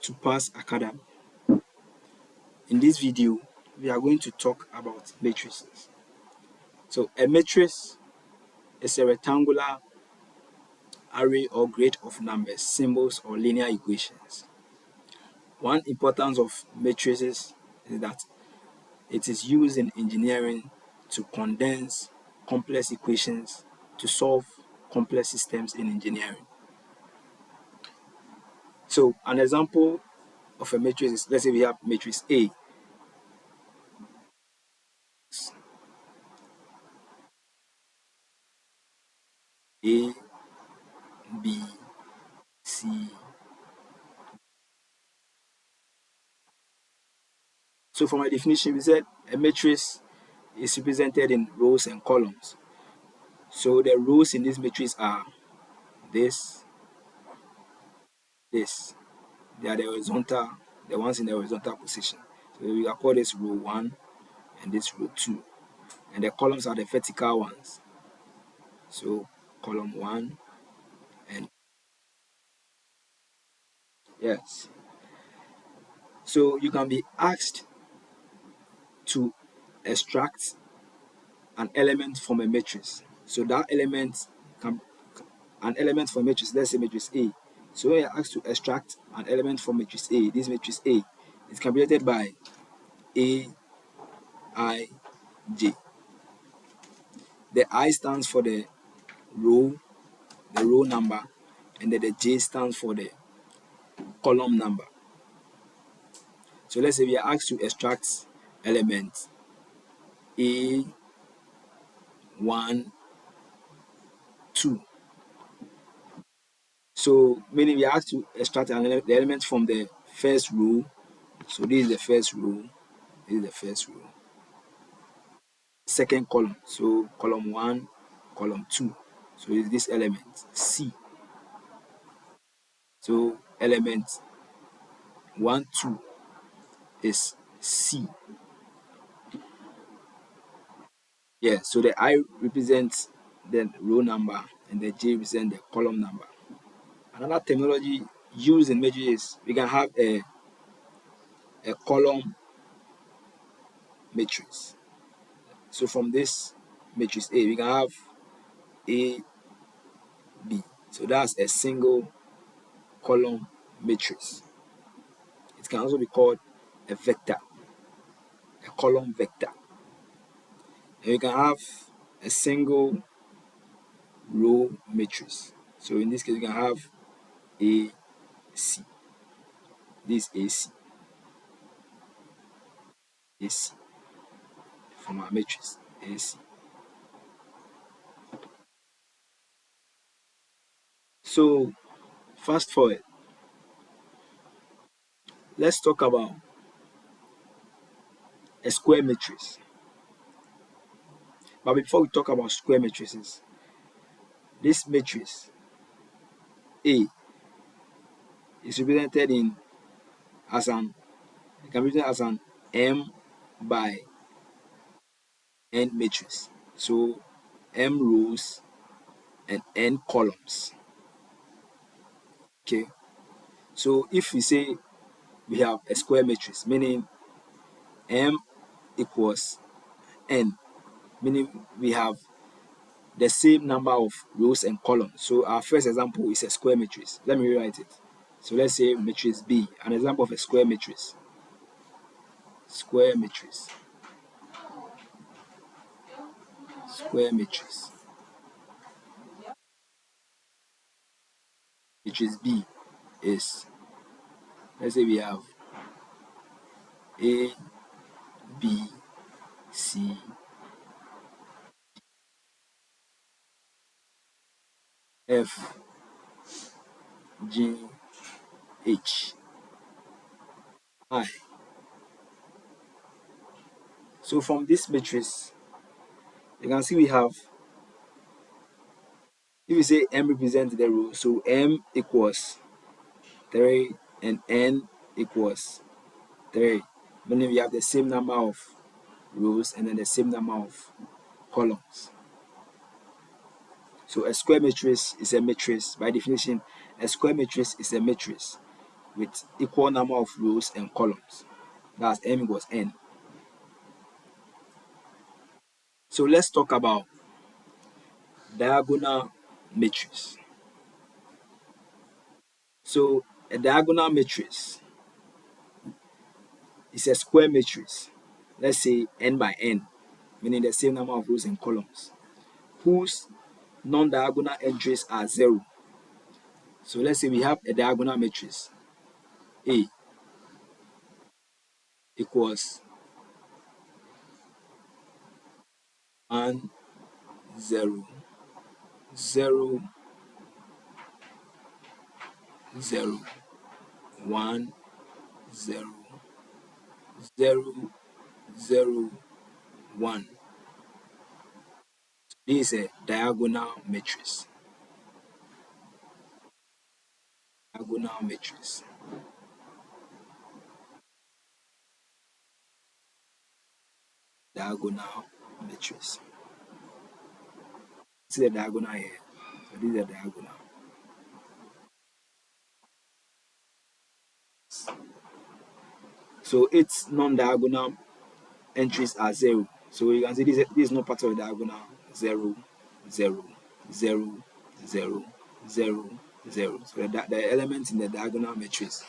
to pass academy. In this video, we are going to talk about matrices. So a matrix is a rectangular array or grid of numbers, symbols, or linear equations. One importance of matrices is that it is used in engineering to condense complex equations to solve complex systems in engineering. So an example of a matrix is, let's say we have matrix A. A, B, C. So from a definition, we said a matrix is represented in rows and columns. So the rows in this matrix are this. They are the ones in the horizontal position. So we are called this row 1 and this row 2. And the columns are the vertical ones. So column 1 and yes. So you can be asked to extract an element from a matrix. So that element can an element from matrix, let's say matrix A. So when you're asked to extract an element from matrix A, this matrix A, it can be related by A, I, J. The I stands for the row number, and then the J stands for the column number. So let's say we are asked to extract element A, 1, 2. So meaning we are asked to extract the element from the first row. So this is the first row. This is the first row. Second column. So column 1, column 2. So is this element C. So element 1, 2 is C. Yeah, so the I represents the row number and the J represents the column number. Another terminology used in matrix is we can have a column matrix. So from this matrix A, we can have A, B. So that's a single column matrix. It can also be called a vector, a column vector. And we can have a single row matrix. So in this case, we can have AC. This AC. AC from our matrix. AC. So fast forward. Let's talk about a square matrix. But before we talk about square matrices, this matrix A is represented in as an it can be written as an M by N matrix. So M rows and N columns. Okay. So if we say we have a square matrix, meaning M equals N, meaning we have the same number of rows and columns. So our first example is a square matrix. Let me rewrite it. So let's say matrix B, an example of a square matrix. Square matrix. Square matrix. Matrix B is, let's say we have A, B, C, F, G, H, I. So from this matrix, you can see we have, if we say M represents the row, so M equals 3 and N equals 3, meaning we have the same number of rows and then the same number of columns. So a square matrix is a matrix. By definition, a square matrix is a matrix with equal number of rows and columns. That's m equals n. So let's talk about diagonal matrix. So a diagonal matrix is a square matrix, let's say n by n, meaning the same number of rows and columns, whose non-diagonal entries are 0. So let's say we have a diagonal matrix A equals 1, 0, 0, 0, 1, 0, 0, 0, 1. This is a diagonal matrix. Diagonal matrix. Diagonal matrix. See the diagonal here. So this is a diagonal. So its non-diagonal entries are 0. So you can see this is not part of the diagonal. 0, 0, 0, 0, 0, 0. So the elements in the diagonal matrix,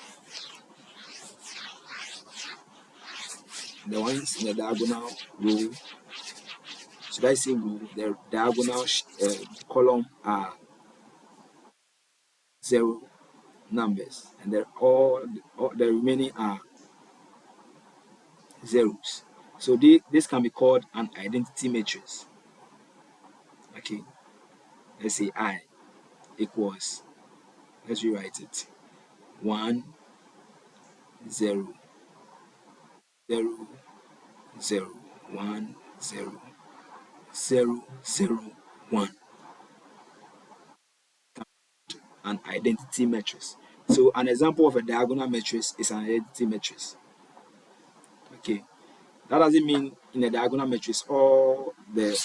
the ones in the diagonal row, should I say row? The diagonal column are 0 numbers, and all the remaining are zeros. So this can be called an identity matrix. Okay, let's say I equals, let's rewrite it, 1, 0, 0, 0, 1, 0, 0, 0, 1. An identity matrix. So an example of a diagonal matrix is an identity matrix. Okay, that doesn't mean in a diagonal matrix all the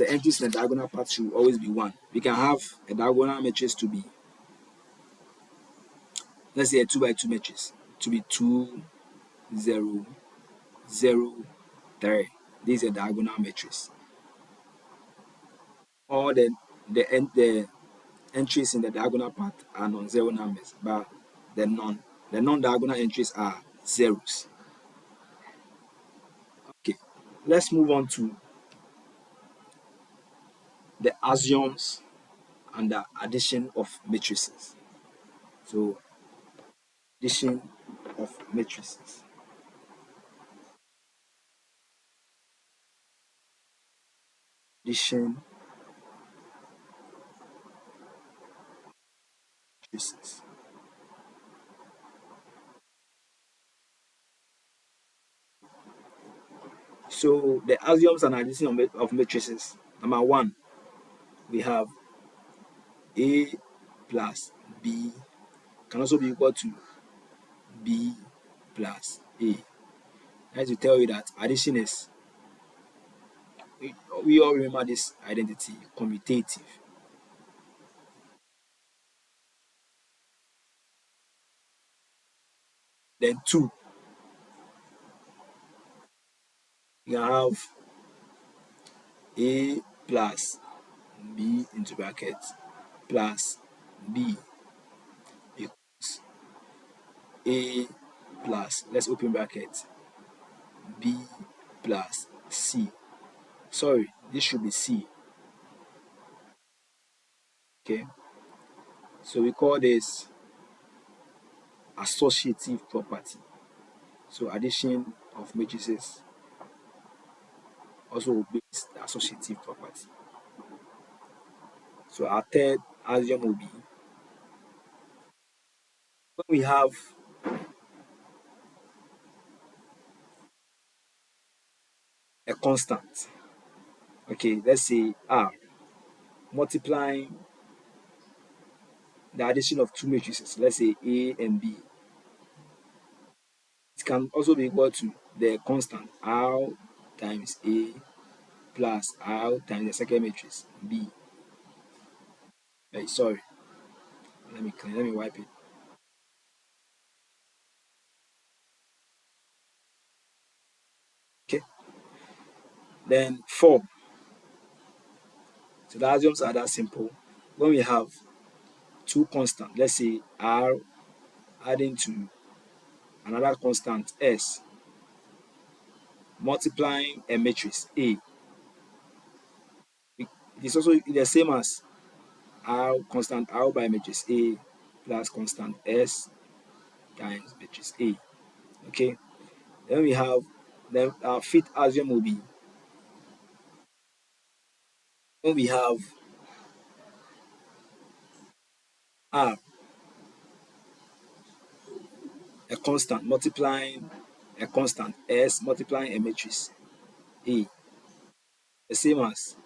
entries in the diagonal path should always be 1. We can have a diagonal matrix to be, let's say, a 2 by 2 matrix to be 2, 0, 0, 3. This is a diagonal matrix. All the entries in the diagonal path are non-zero numbers, but the non-diagonal entries are zeros. Okay, let's move on to the axioms and the addition of matrices. So, addition of matrices. Addition matrices. So, the axioms and addition of matrices. Number 1, we have A plus B can also be equal to B plus A. I have to tell you that addition is, we all remember this identity, commutative. Then 2, you can have A plus B into brackets plus B equals A plus, let's open bracket, B plus C. Sorry, this should be C. Okay, so we call this associative property. So addition of matrices also obeys the associative property. So our third axiom will be, when we have a constant, okay, let's say R, multiplying the addition of two matrices, let's say A and B, it can also be equal to the constant R times A plus R times the second matrix B. Sorry, let me wipe it. Then 4. So the axioms are that simple. When we have two constants, let's say R adding to another constant S, multiplying a matrix A, it is also the same as R constant R by matrix A plus constant S times matrix A. Okay. Then we have our fifth axiom will be when we have R, a constant multiplying a constant S multiplying a matrix A, the same as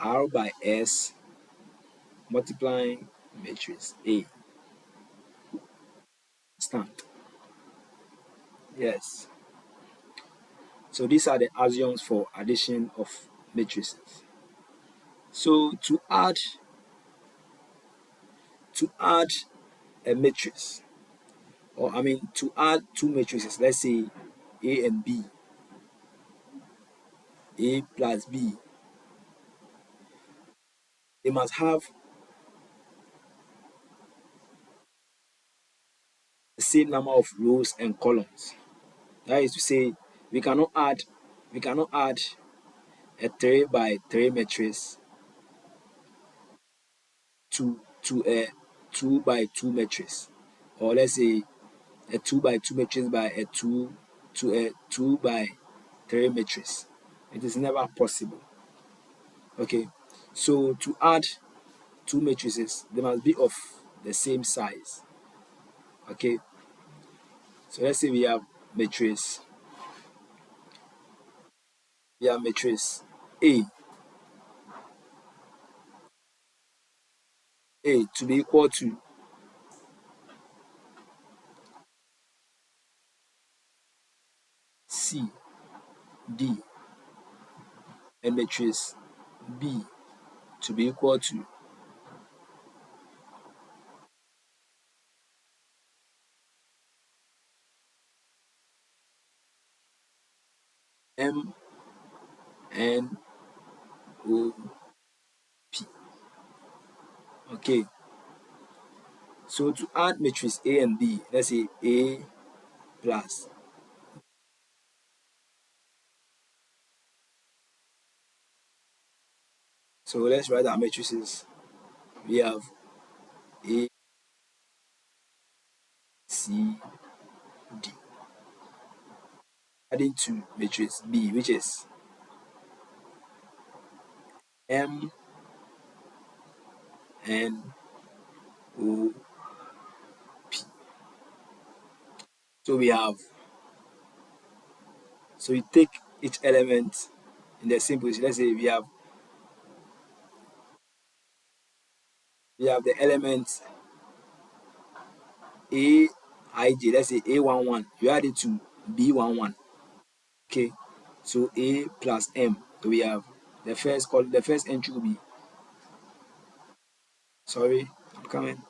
R by S multiplying matrix A. Stand. Yes. So these are the axioms for addition of matrices. So to add a matrix, or I mean to add two matrices, let's say A and B, A plus B, they must have the same number of rows and columns. That is to say, we cannot add we cannot add a 3 by 3 matrix to a 2 by 2 matrix, or let's say a 2 by 2 matrix by a 2 to a 2 by 3 matrix. It is never possible. Okay, so to add two matrices, they must be of the same size. Okay, so let's say matrix we have matrix A A to be equal to C D, and matrix B to be equal to M N O P. Okay, so to add matrix A and B, let's say A plus, so let's write our matrices. We have A, C, D, adding to matrix B, which is M, N, O, P. So we take each element in the same position. Let's say we have the element A, I, J. Let's say A11. You add it to B11. Okay. So A plus M. So we have the first entry will be, sorry, I'm coming.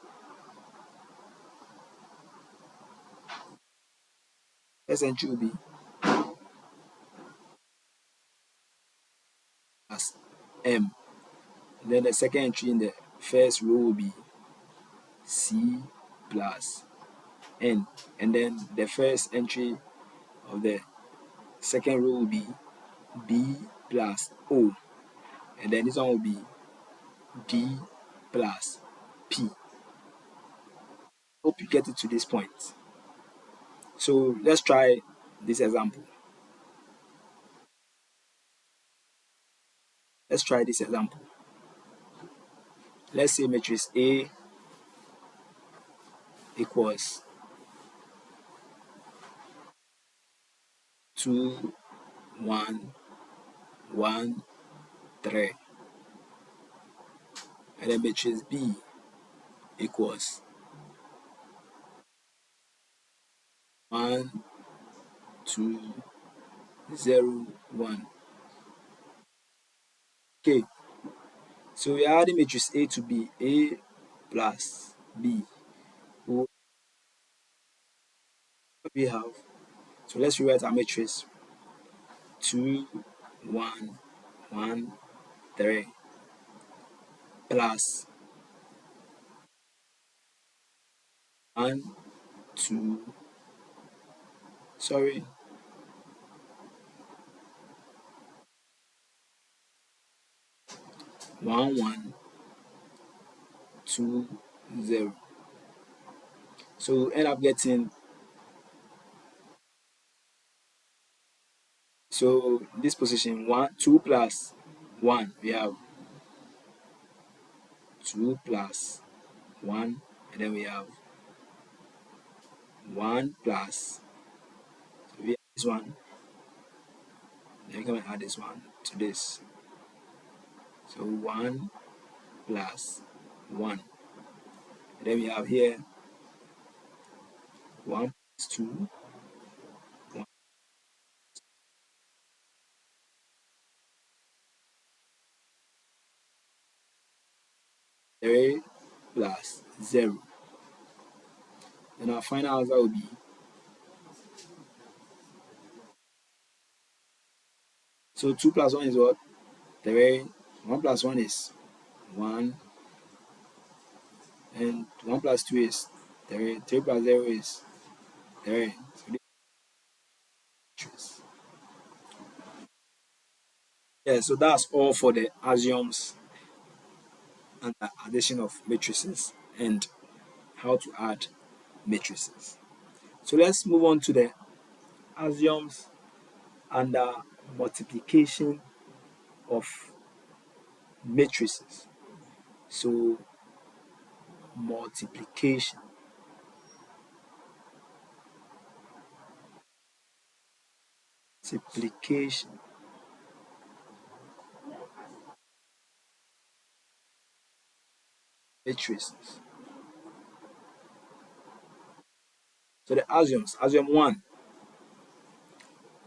First entry will be plus M. And then the second entry in the first row will be C plus N. And then the first entry of the second row will be B plus O. And then this one will be D plus P. Hope you get it to this point. So let's try this example. Let's try this example. Let's say matrix A equals 2, 1, 1, 3. And then matrix B equals 1, 2, 0, 1. Okay, so we are adding matrix A to B. A plus B. What we have, so let's rewrite our matrix 2, 1, 1, 3, plus 1, 2, sorry, 1, 1, 2, 0. So end up getting, so this position 1, 2 plus 1, we have 2 plus 1, and then we have 1 plus, so we have this one, then we come and add this one to this. So 1 plus 1. And then we have here 1 plus 2, 1, 3 plus 0. Then our final answer will be, so 2 plus 1 is what? 3. 1 plus 1 is 1. And 1 plus 2 is 3. 3 plus 0 is 3. So this is, yeah, so that's all for the axioms and the addition of matrices and how to add matrices. So let's move on to the axioms and the multiplication of matrices. So multiplication, multiplication, matrices. So the axioms, axiom 1.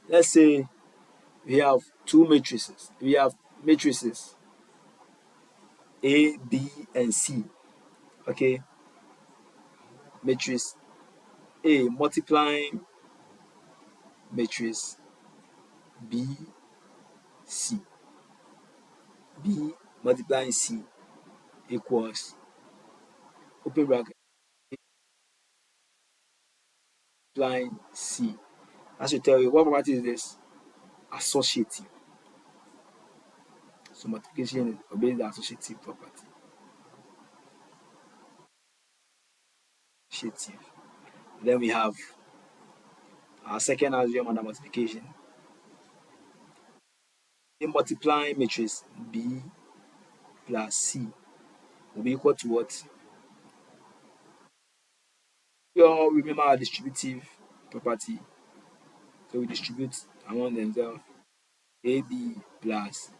Let's say we have two matrices. We have matrices A, B, and C. Okay, matrix A multiplying matrix B, C. B multiplying C equals, open bracket, multiplying C. I should tell you what property is this? Associative. So multiplication obeys the associative property. Associative. Then we have our second axiom under multiplication. A multiplying matrix B plus C will be equal to what? We all remember our distributive property. So we distribute among themselves AB plus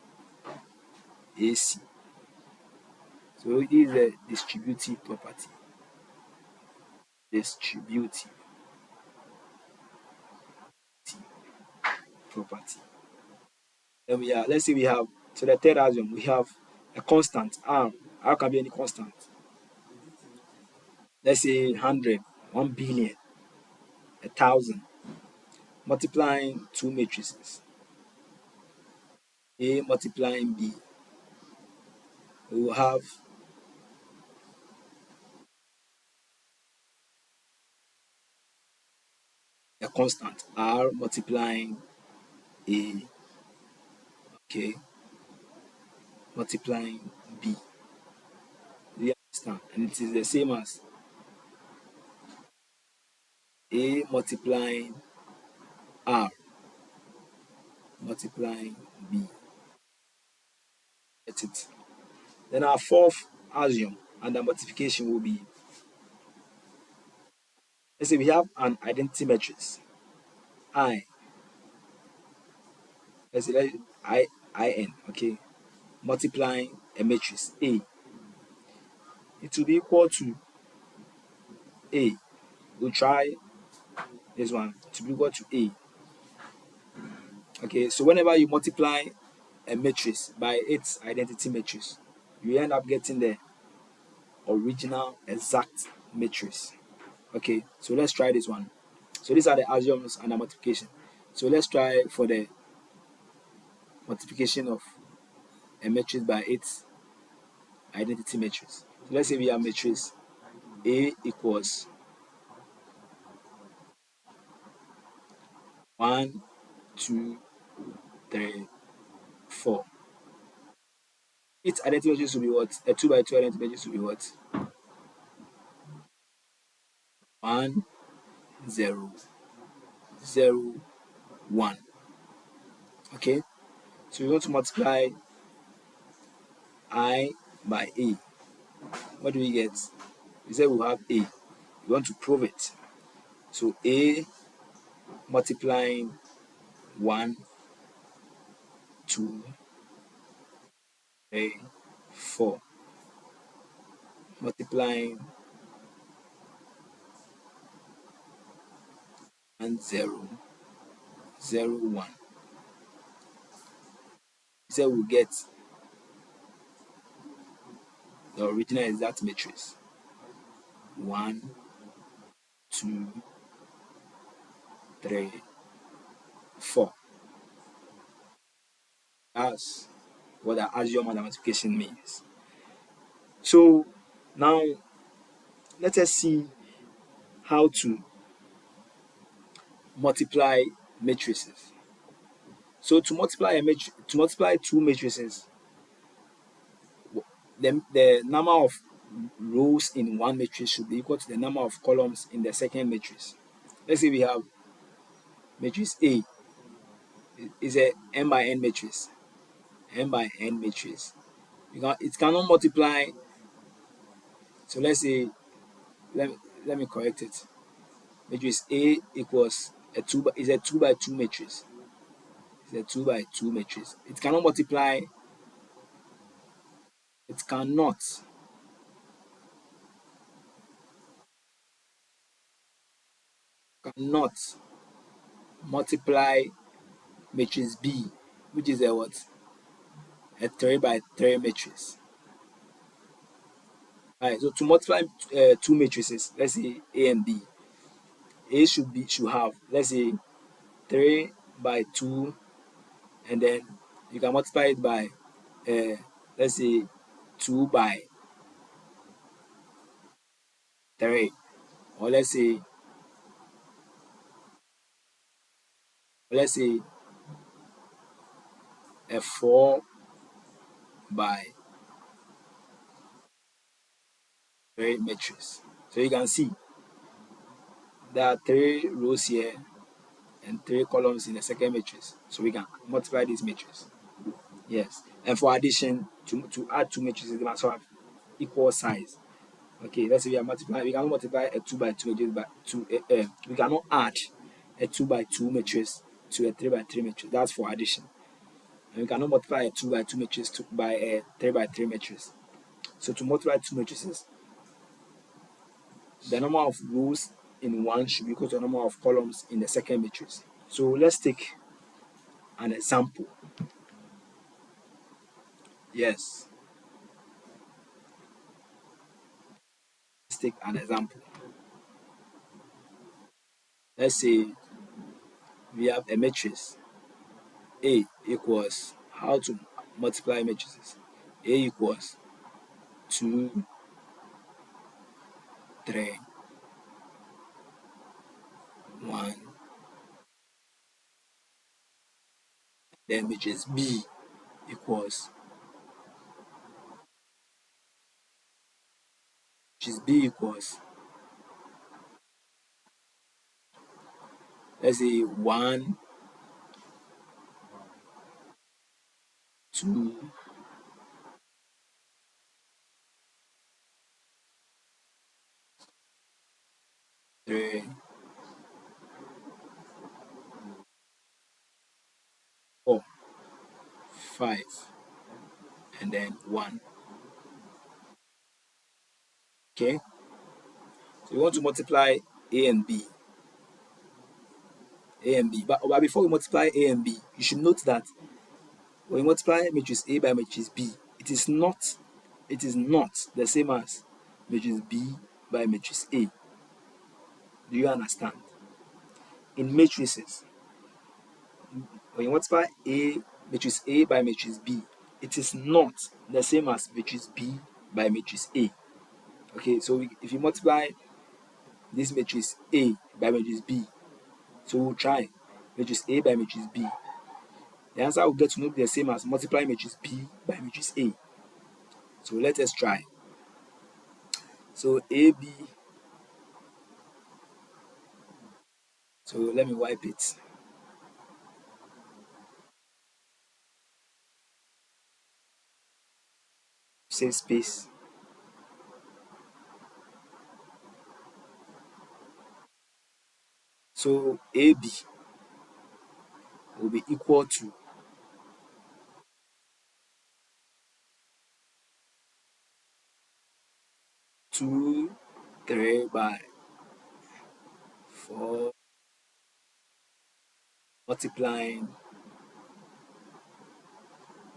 AC. So it is a distributive property. Distributive property. Then we have, let's say we have, so the third axiom, we have a constant R. R can be any constant. Let's say 100, 1 billion, 1,000. Multiplying two matrices. A multiplying B. We will have a constant R multiplying A. Okay. Multiplying B. Do you understand? And it is the same as A multiplying R multiplying B. That's it. Then our fourth axiom under multiplication will be, let's say we have an identity matrix I. Let's say I n, okay, multiplying a matrix A. It will be equal to A. We'll try this one to be equal to A. Okay, so whenever you multiply a matrix by its identity matrix, you end up getting the original exact matrix. Okay, so let's try this one. So these are the axioms and the multiplication. So let's try for the multiplication of a matrix by its identity matrix. So let's say we have matrix A equals 1, 2, 3, 4. Its identity matrix will be what? A 2 by 2 identity matrix will be what? 1, 0, 0, 1. Okay? So we want to multiply I by A. What do we get? We said we have A. We want to prove it. So A multiplying 1, 2, 3, 4. Multiplying 1, 0, 0, 1. We said we'll get the original exact matrix. 1, 2, 3, 4. That's what the algebra multiplication means. So now let us see how to multiply matrices. So to multiply two matrices, the number of rows in one matrix should be equal to the number of columns in the second matrix. Let's say we have matrix A is a n by n matrix. N by n matrix. It cannot multiply. So let's say let, let me correct it. Matrix A equals is a 2 by 2 matrix. It's a 2 by 2 matrix. It cannot multiply. It cannot multiply matrix B, which is a what? A 3 by 3 matrix. Alright, so to multiply two matrices, let's say A and B, A should have, let's say, 3 by 2, and then you can multiply it by let's say 2 by 3, or let's say a 4 by 3 matrix. So you can see there are 3 rows here and 3 columns in the second matrix. So we can multiply this matrix. Yes. And for addition, to add two matrices, they must have equal size. Okay, let's say we cannot multiply a 2 by 2 matrix by we cannot add a 2 by 2 matrix to a 3 by 3 matrix. That's for addition. And we cannot multiply a 2 by 2 matrix by a 3 by 3 matrix. So to multiply two matrices, the number of rows in one should be equal to the number of columns in the second matrix. So let's take an example. Yes. Let's take an example. Let's say we have a matrix A equals, how to multiply matrices? A equals 2, 3, 1. Then matrix B equals, let's say 1, 2, 3, 4, 5, and then 1. Okay? So we want to multiply A and B. But before we multiply A and B, you should note that when you multiply matrix A by matrix B, it is not the same as matrix B by matrix A. Do you understand? In matrices, when you multiply A matrix A by matrix B, it is not the same as matrix B by matrix A. Okay, so if you multiply this matrix A by matrix B, so we'll try matrix A by matrix B. The answer will get to not be the same as multiplying matrix B by matrix A. So let us try. So AB, so let me wipe it. Save space. So AB will be equal to 2, 3 by 4 multiplying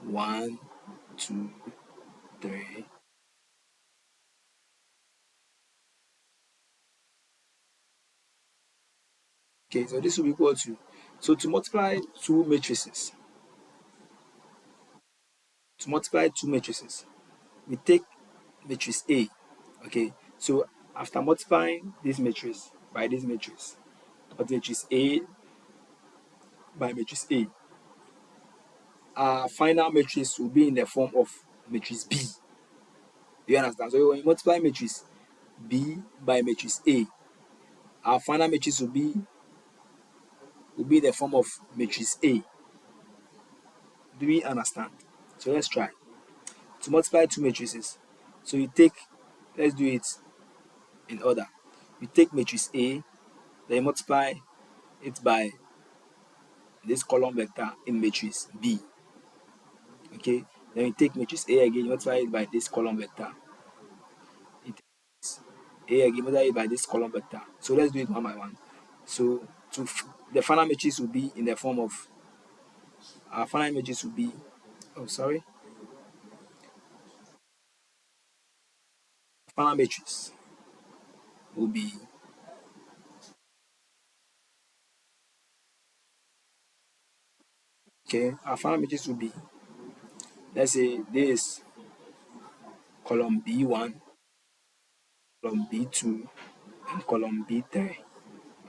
1, 2, 3. Okay, so this will be equal to, so to multiply two matrices, we take matrix A. Okay, so after multiplying this matrix by this matrix, or matrix A by matrix A, our final matrix will be in the form of matrix B. Do you understand? So when you multiply matrix B by matrix A, our final matrix will be in the form of matrix A. Do we understand? So let's try to multiply two matrices. So you take, let's do it in order. You take matrix A, then you multiply it by this column vector in matrix B. Okay, then you take matrix A again, you multiply it by this column vector. You take A again, multiply it by this column vector. So let's do it one by one. So the final matrix will be in the form of, our final matrix will be, oh sorry, final matrix will be, okay, our final matrix will be, let's say this column B1, column B2, and column B3.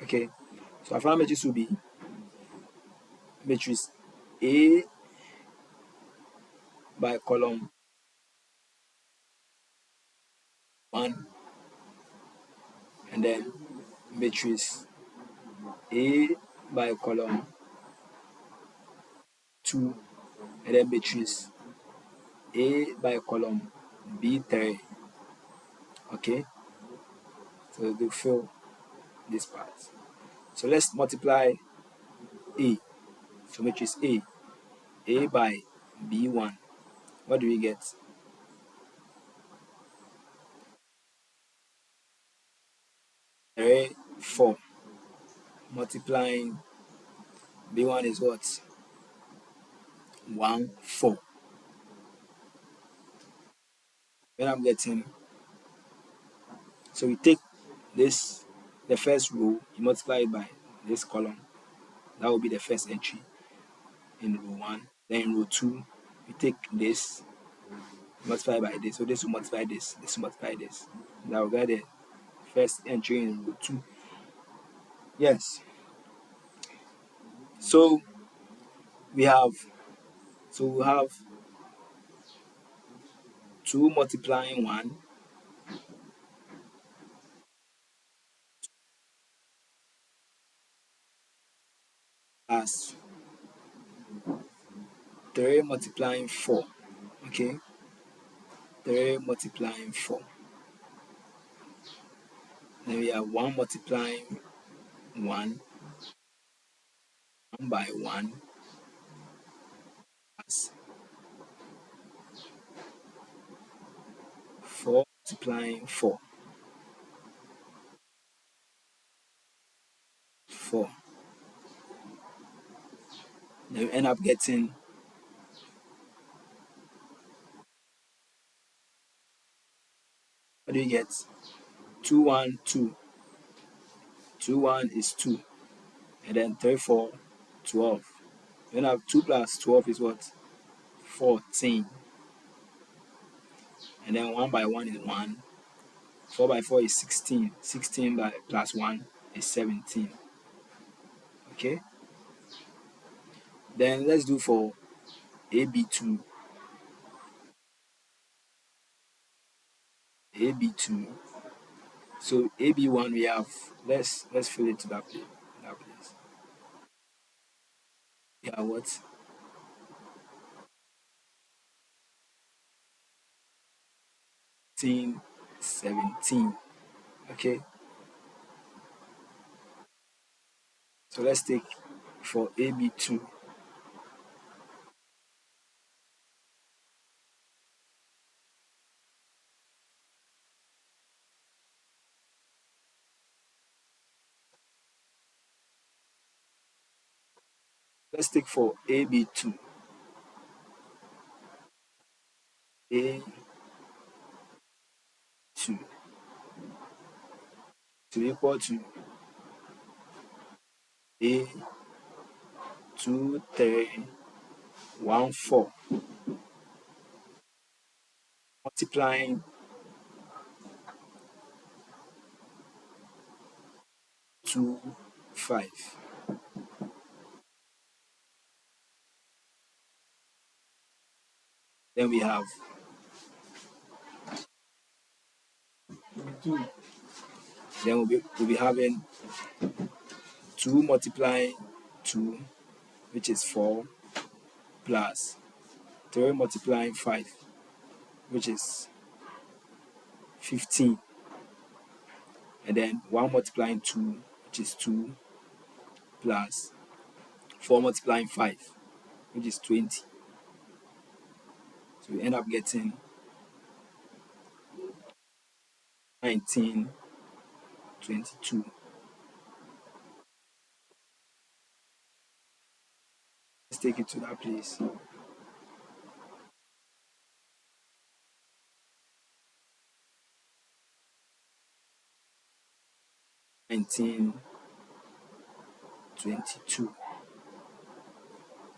Okay, so our final matrix will be matrix A by column 1, and then matrix A by column 2, and then matrix A by column B3. Okay, so they fill this part. So let's multiply A. So matrix A by B1. What do we get? 3, 4. Multiplying B1 is what? 1, 4. When I'm getting, so we take this, the first row, you multiply it by this column. That will be the first entry in row 1. Then in row 2, we take this, multiply by this. So this will multiply this will multiply this. That will get the first entry in row 2. Yes. So we have, we have 2 multiplying 1 plus 3 multiplying 4. Okay, 3 multiplying 4. Then we have 1 multiplying 1, 1 by 1 plus 4 multiplying 4, 4. Then we end up getting, what do you get? 2, 1, 2. 2, 1 is 2. And then 3, 4, 12. Then have 2 plus 12 is what? 14. And then 1 by 1 is 1. 4 by 4 is 16. 16 by plus 1 is 17. Okay? Then let's do for AB2. AB2. So AB1 we have, let's fill it to that place. That place. Yeah, what? 16, 17. Okay? So let's take for AB2. Let's take for AB2. A2 to equal to A2314 multiplying 25. Then we have 2. Then we'll be having 2 multiplying 2, which is 4, plus 3 multiplying 5, which is 15. And then 1 multiplying 2, which is 2, plus 4 multiplying 5, which is 20. So we end up getting 1922. Let's take it to that place. 1922.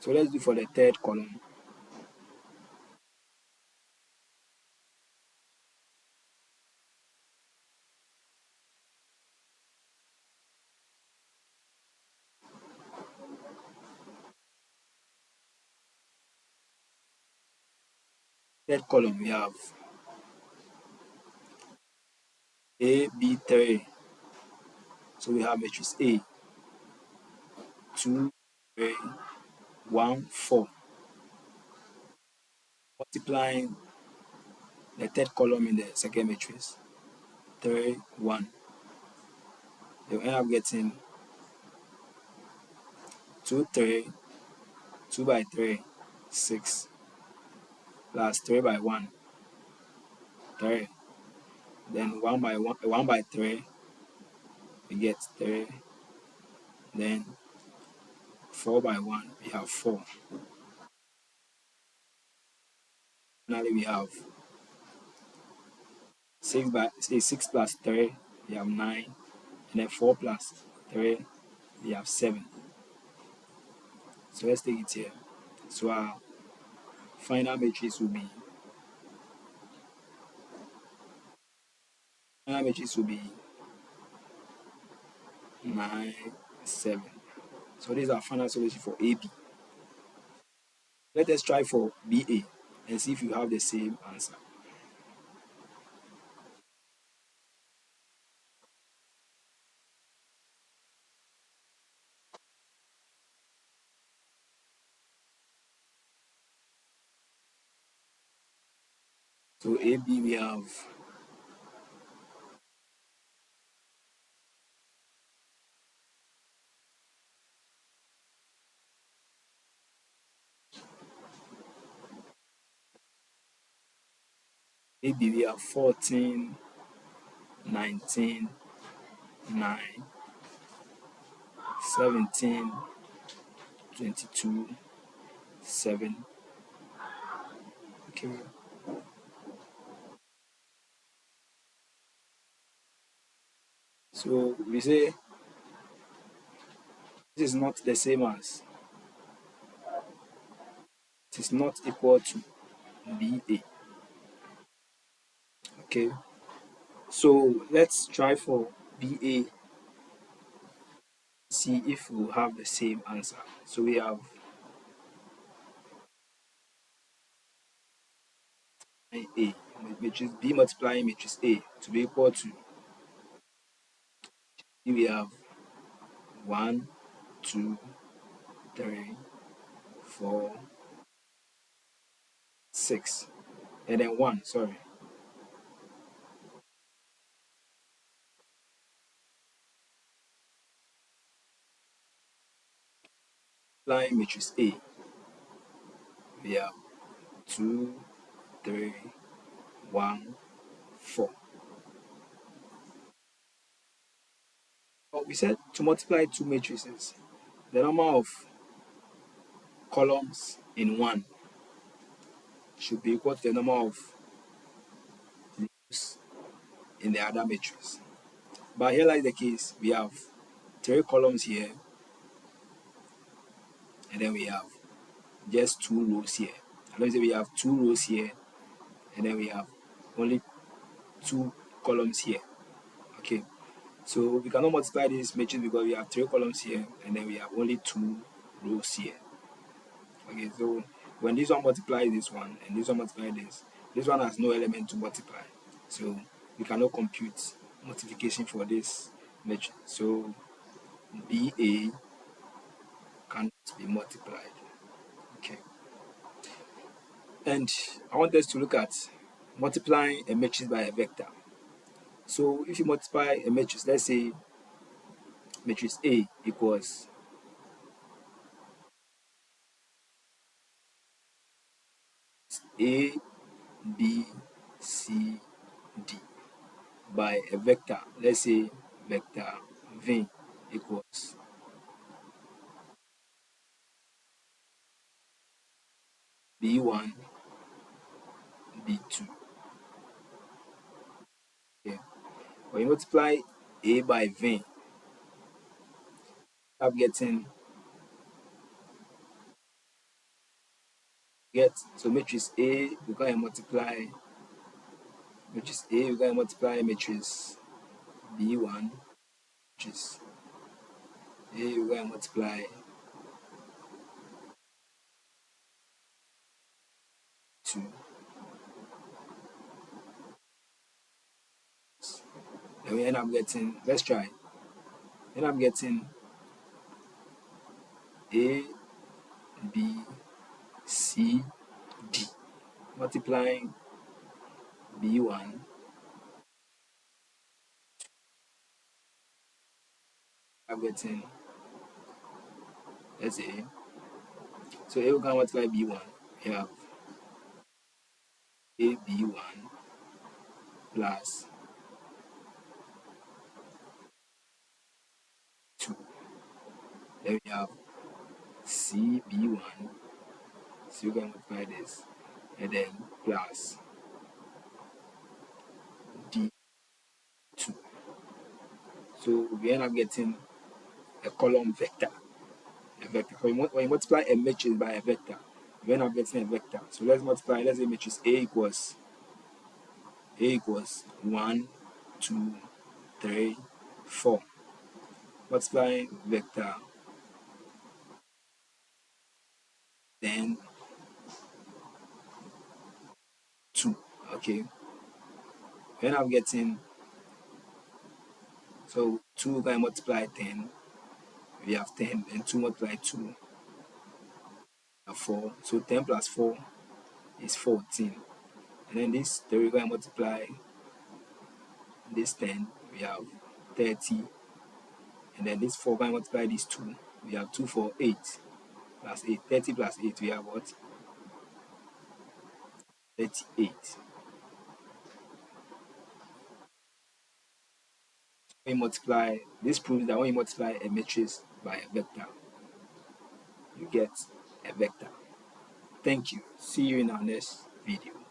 So let's do for the third column. Third column we have A, B, 3. So we have matrix A, 2, 3, 1, 4. Multiplying the third column in the second matrix, 3, 1. You'll end up getting 2, 3, 2 by 3, 6, plus 3 by 1, 3. Then 1 by 1, 1 by 3, we get 3. Then 4 by 1, we have 4. Finally, we have 6 plus 3, we have 9. And then 4 plus 3, we have 7. So let's take it here. So our final matrix will be 9, 7. So this is our final solution for AB. Let us try for BA and see if you have the same answer. So AB we have AB we have 14, 19, 9, 17, 22, 7. Okay. So we say this is not the same as it is not equal to BA. Okay, so let's try for BA, see if we have the same answer. So we have A, matrix B multiplying matrix A to be equal to, here we have 1, 2, 3, 4, 6, and then 1, sorry. Applying matrix A, we have 2, 3, 1, 4. But we said to multiply two matrices, the number of columns in one should be equal to the number of rows in the other matrix. But here lies the case, we have 3 columns here, and then we have just 2 rows here. And let me say we have 2 rows here, and then we have only 2 columns here. Okay, so we cannot multiply this matrix because we have 3 columns here, and then we have only 2 rows here. Okay, so when this one multiplies this one and this one multiplies this one has no element to multiply. So we cannot compute multiplication for this matrix. So BA cannot be multiplied. Okay. And I want us to look at multiplying a matrix by a vector. So if you multiply a matrix, let's say matrix A equals A, B, C, D by a vector, let's say vector V equals B1, B2. Okay. When you multiply A by V, I'm getting so matrix A, we're going to multiply matrix A, we're going to multiply matrix B1, matrix A, we're going to multiply 2. Then we end up getting, let's try, end up getting A, B, C, D, multiplying B1, I'm getting, let's say, so A, we're going to multiply B1, we have AB1 plus 2. Then we have CB1, so we're going to multiply this, and then plus D2. So we end up getting a column vector. A vector. When you multiply a matrix by a vector, you end up getting a vector. So let's multiply, let's say matrix A equals 1, 2, 3, 4. Multiplying vector, then 2. Okay. We end up getting, so 2 can multiply 10. We have 10, and 2 multiply 2, 4. So 10 plus 4 is 14. And then this 3 going to multiply this 10, we have 30. And then this 4 going to multiply this 2, we have 2 for 8 plus 8. 30 plus 8, we have what? 38. When you multiply, this proves that when you multiply a matrix by a vector, you get a vector. Thank you. See you in our next video.